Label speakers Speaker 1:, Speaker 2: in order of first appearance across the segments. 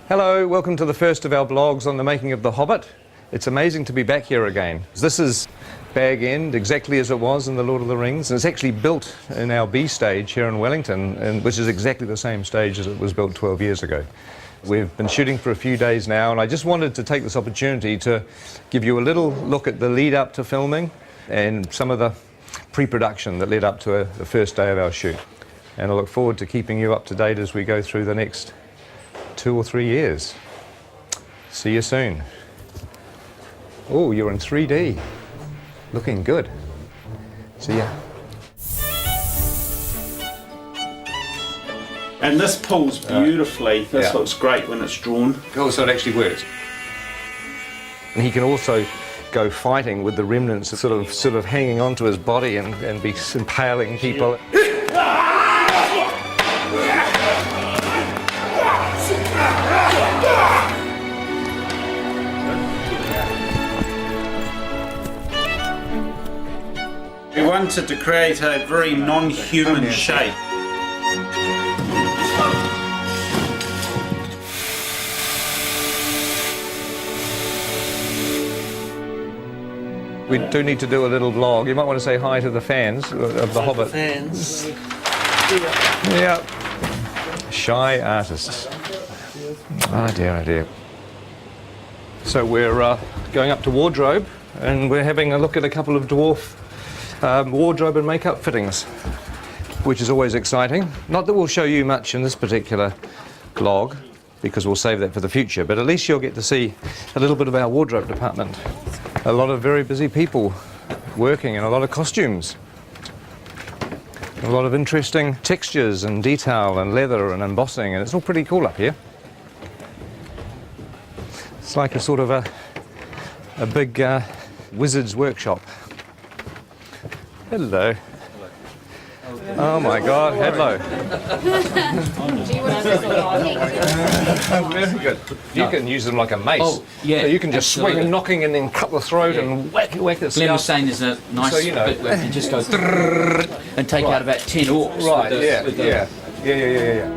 Speaker 1: Hello, welcome to the first of our blogs on the making of The Hobbit. It's amazing to be back here again. This is Bag End, exactly as it was in The Lord of the Rings, and it's actually built in our B stage here in Wellington, which is exactly the same stage as it was built 12 years ago. We've been shooting for a few days now, and I just wanted to take this opportunity to give you a little look at the lead up to filming and some of the pre-production that led up to the first day of our shoot. And I look forward to keeping you up to date as we go through the next 2 or 3 years. See you soon. Oh, you're in 3D. Looking good. See ya.
Speaker 2: And this pulls beautifully. This looks great when it's drawn.
Speaker 1: Oh, so it actually works. And he can also go fighting with the remnants of sort of hanging onto his body and be impaling people.
Speaker 2: We wanted to create a very non-human shape.
Speaker 1: We do need to do a little vlog. You might want to say hi to the fans of The Hobbit.
Speaker 3: Fans.
Speaker 1: Yeah. Shy artists. Oh dear, oh dear. So we're going up to wardrobe, and we're having a look at a couple of dwarf wardrobe and makeup fittings, which is always exciting. Not that we'll show you much in this particular vlog, because we'll save that for the future, but at least you'll get to see a little bit of our wardrobe department. A lot of very busy people working in a lot of costumes. A lot of interesting textures and detail and leather and embossing, and it's all pretty cool up here. It's like a sort of a big wizard's workshop. Hello. Oh my God, hello. Very good. You can use them like a mace.
Speaker 3: Oh, yeah.
Speaker 1: So you can just
Speaker 3: absolutely.
Speaker 1: swing a knocking and then cut the throat and whack it.
Speaker 3: Glenn was saying there's a nice
Speaker 1: So, you know,
Speaker 3: bit where you just go and take out about 10 orcs.
Speaker 1: Right,
Speaker 3: with the,
Speaker 1: yeah.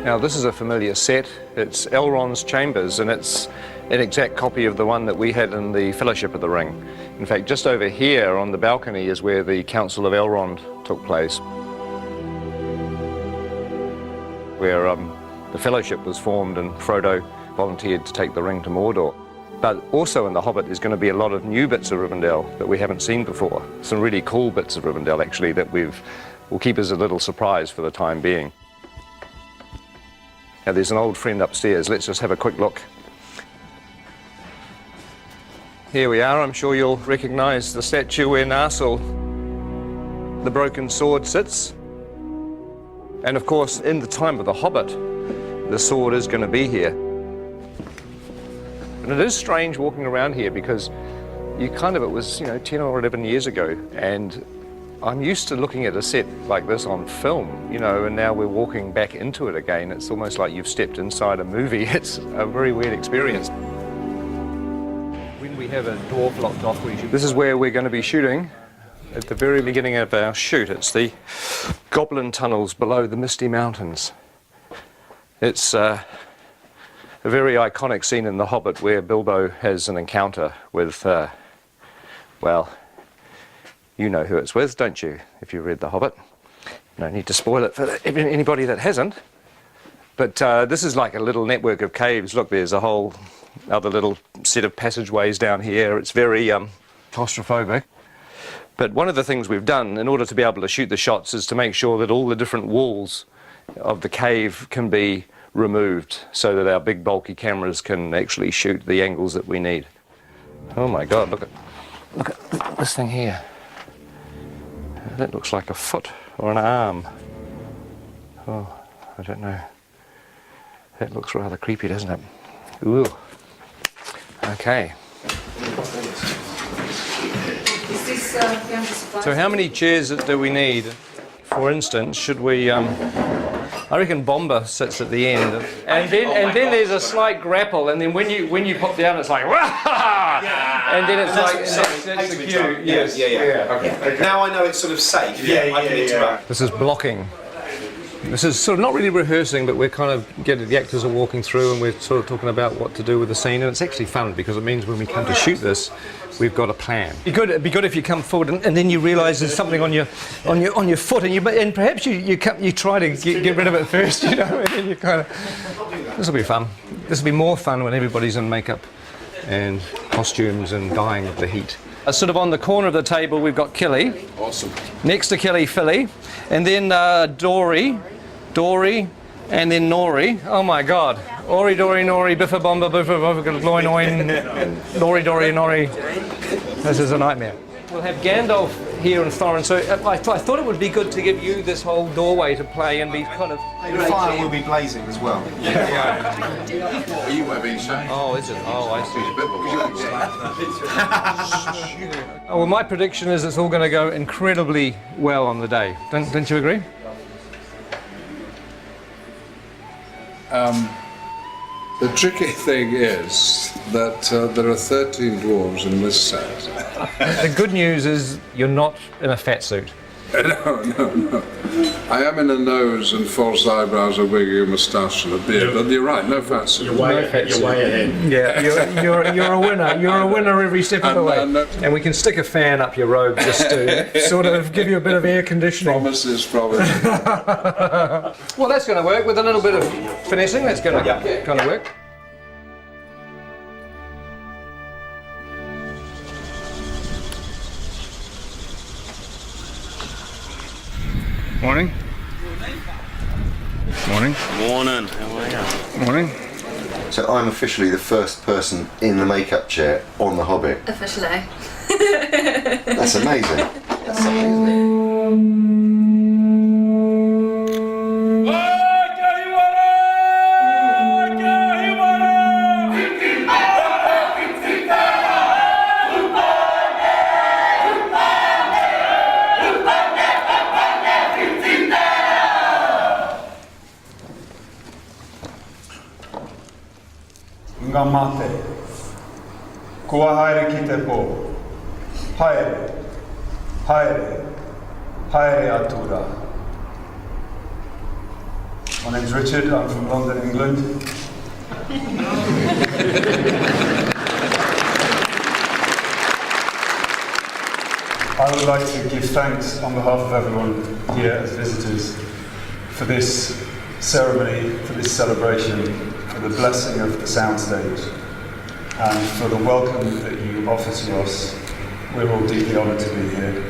Speaker 1: Now this is a familiar set. It's Elrond's chambers, and it's an exact copy of the one that we had in the Fellowship of the Ring. In fact, just over here on the balcony is where the Council of Elrond took place, where the Fellowship was formed and Frodo volunteered to take the ring to Mordor. But also in The Hobbit is going to be a lot of new bits of Rivendell that we haven't seen before. Some really cool bits of Rivendell, actually, that will keep us a little surprise for the time being. Now there's an old friend upstairs. Let's just have a quick look. Here we are. I'm sure you'll recognise the statue where Narsil, the broken sword, sits. And of course, in the time of The Hobbit, the sword is going to be here. And it is strange walking around here because it was, 10 or 11 years ago, and I'm used to looking at a set like this on film, and now we're walking back into it again. It's almost like you've stepped inside a movie. It's a very weird experience. When we have a dwarf locked off, this is where we're going to be shooting at the very beginning of our shoot. It's the goblin tunnels below the Misty Mountains. It's a very iconic scene in The Hobbit where Bilbo has an encounter with, well, you know who it's with, don't you, if you read The Hobbit? No need to spoil it for anybody that hasn't. But this is like a little network of caves. Look, there's a whole other little set of passageways down here. It's very claustrophobic. But one of the things we've done in order to be able to shoot the shots is to make sure that all the different walls of the cave can be removed so that our big bulky cameras can actually shoot the angles that we need. Oh my God, look at this thing here. That looks like a foot or an arm. Oh, I don't know. That looks rather creepy, doesn't it? Ooh. Okay. So how many chairs do we need? For instance, should we... I reckon Bomber sits at the end, and then there's a slight grapple, and then when you pop down, it's like and then it's that's the cue. Yes.
Speaker 4: Okay. Now I know it's sort of safe. I can interact.
Speaker 1: This is blocking. This is sort of not really rehearsing, but we're kind of the actors are walking through and we're sort of talking about what to do with the scene, and it's actually fun because it means when we come to shoot this, we've got a plan. It'd be good if you come forward and then you realise there's something on your foot, and perhaps you try to get rid of it first, you know, and then you kind of. This will be fun. This will be more fun when everybody's in makeup and costumes and dying of the heat. Sort of on the corner of the table, we've got Killy.
Speaker 5: Awesome.
Speaker 1: Next to Killy, Philly, and then Dory, and then Nori. Oh my God! Ori, Dory, Nori, Biffa, Bomba, Biffa, Loin, Nori, Dory, Nori. This is a nightmare. We'll have Gandalf here and Thorin, so I thought it would be good to give you this whole doorway to play and be kind of.
Speaker 4: The fire will be blazing as well.
Speaker 5: Are you webbing, sir?
Speaker 1: Oh, is it? Oh, I see.
Speaker 5: A bit more.
Speaker 1: Oh, well, my prediction is it's all going to go incredibly well on the day. Don't you agree?
Speaker 5: The tricky thing is that there are 13 dwarves in this set.
Speaker 1: The good news is you're not in a fat suit.
Speaker 5: No. I am in a nose and false eyebrows, a wig, a moustache and a beard, but you're right, no fat suit.
Speaker 6: You're way ahead.
Speaker 1: Yeah, you're a winner. You're a winner every step of the way. And we can stick a fan up your robe just to sort of give you a bit of air conditioning.
Speaker 5: Promises.
Speaker 1: Well, that's going to work with a little bit of finessing. That's going to kind of work.
Speaker 5: Morning. Morning.
Speaker 6: Morning. How are you?
Speaker 5: Morning.
Speaker 7: So I'm officially the first person in the makeup chair on The Hobbit.
Speaker 8: Officially.
Speaker 7: That's amazing. That's something, isn't it?
Speaker 9: Ngamate. Kua haere ki te pō. Haere. Haere. Haere atura. My name's Richard, I'm from London, England. I would like to give thanks on behalf of everyone here as visitors for this ceremony, for this celebration, for the blessing of the soundstage, and for the welcome that you offer to us. We're all deeply honoured to be here.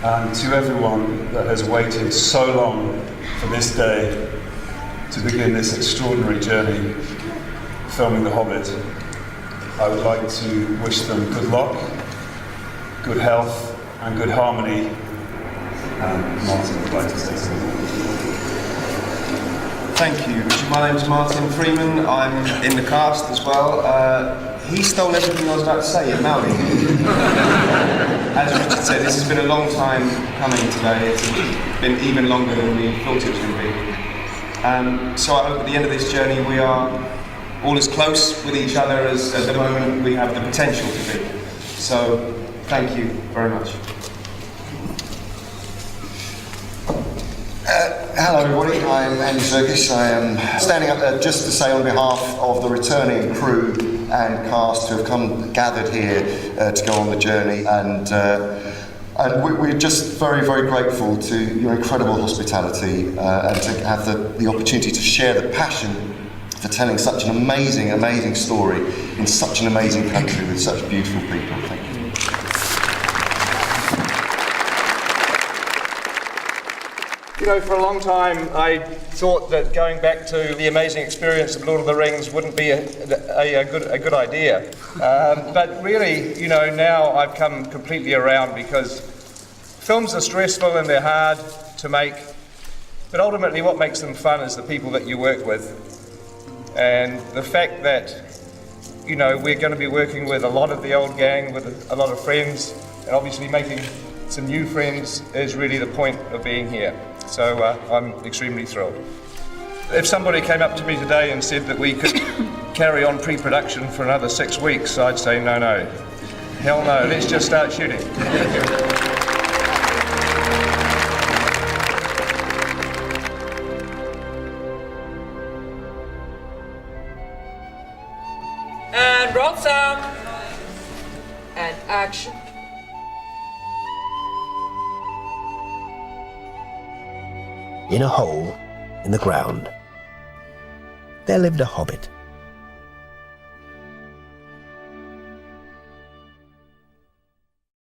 Speaker 9: And to everyone that has waited so long for this day to begin this extraordinary journey filming The Hobbit, I would like to wish them good luck, good health and good harmony. And Martin would like to say something.
Speaker 4: Thank you. My name's Martin Freeman. I'm in the cast as well. He stole everything I was about to say in Maori. As Richard said, this has been a long time coming today. It's been even longer than we thought it was going to be. So I hope at the end of this journey we are all as close with each other as at the moment we have the potential to be. So thank you very much.
Speaker 7: Hello everybody, I'm Andy Serkis. I am standing up there just to say on behalf of the returning crew and cast who have gathered here to go on the journey, and we're just very, very grateful to your incredible hospitality and to have the opportunity to share the passion for telling such an amazing, amazing story in such an amazing country with such beautiful people. Thank you.
Speaker 1: You know, for a long time I thought that going back to the amazing experience of Lord of the Rings wouldn't be a good idea. But really, you know, now I've come completely around, because films are stressful and they're hard to make, but ultimately what makes them fun is the people that you work with. And the fact that, you know, we're going to be working with a lot of the old gang, with a lot of friends, and obviously making some new friends is really the point of being here. So I'm extremely thrilled. If somebody came up to me today and said that we could carry on pre-production for another 6 weeks, I'd say no. Hell no, let's just start shooting.
Speaker 6: And roll sound. And action.
Speaker 8: In a hole in the ground, there lived a hobbit.